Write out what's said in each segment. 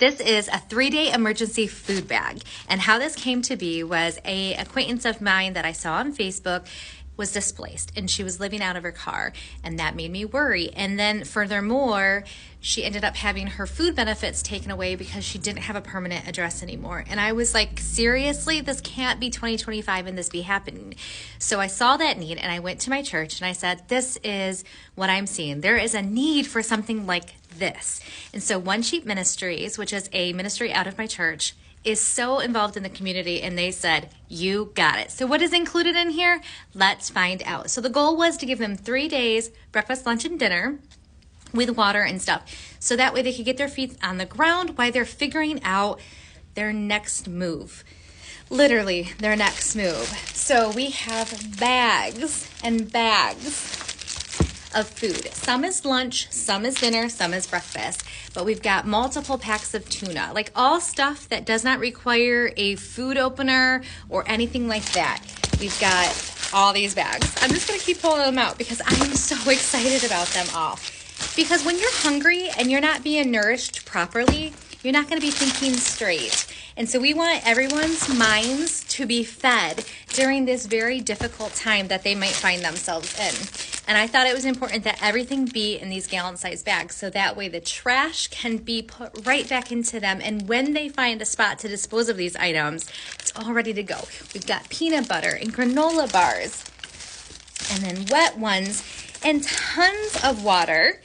This is a 3-day emergency food bag. And how this came to be was an acquaintance of mine that I saw on Facebook was displaced and she was living out of her car, and that made me worry. And then furthermore, she ended up having her food benefits taken away because she didn't have a permanent address anymore. And I was like, seriously, this can't be 2025 and this be happening. So I saw that need and I went to my church and I said, this is what I'm seeing. There is a need for something like this. And so One Sheep Ministries, which is a ministry out of my church, is so involved in the community, and they said, you got it. So what is included in here? Let's find out. So the goal was to give them 3 days, breakfast, lunch, and dinner with water and stuff. So that way they could get their feet on the ground while they're figuring out their next move. Literally their next move. So we have bags and bags of food. Some is lunch, some is dinner, some is breakfast, but we've got multiple packs of tuna, like all stuff that does not require a food opener or anything like that. We've got all these bags. I'm just gonna keep pulling them out because I am so excited about them all. Because when you're hungry and you're not being nourished properly, you're not gonna be thinking straight. And so we want everyone's minds to be fed during this very difficult time that they might find themselves in. And I thought it was important that everything be in these gallon-sized bags so that way the trash can be put right back into them. And when they find a spot to dispose of these items, it's all ready to go. We've got peanut butter and granola bars, and then wet ones, and tons of water.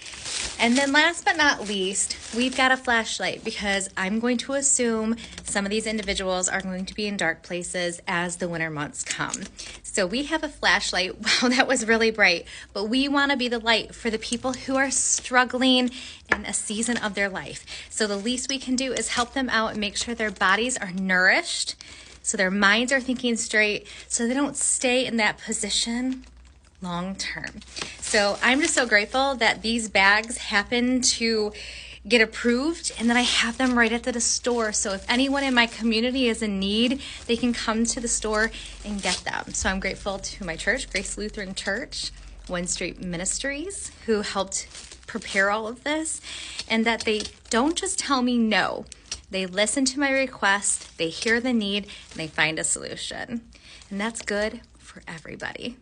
And then last but not least, we've got a flashlight because I'm going to assume some of these individuals are going to be in dark places as the winter months come. So we have a flashlight. Wow, that was really bright. But we want to be the light for the people who are struggling in a season of their life. So the least we can do is help them out and make sure their bodies are nourished, so their minds are thinking straight, so they don't stay in that position long term. So I'm just so grateful that these bags happen to get approved and that I have them right at the store. So if anyone in my community is in need, they can come to the store and get them. So I'm grateful to my church, Grace Lutheran Church, One Sheep Ministries, who helped prepare all of this, and that they don't just tell me no. They listen to my request, they hear the need, and they find a solution. And that's good for everybody.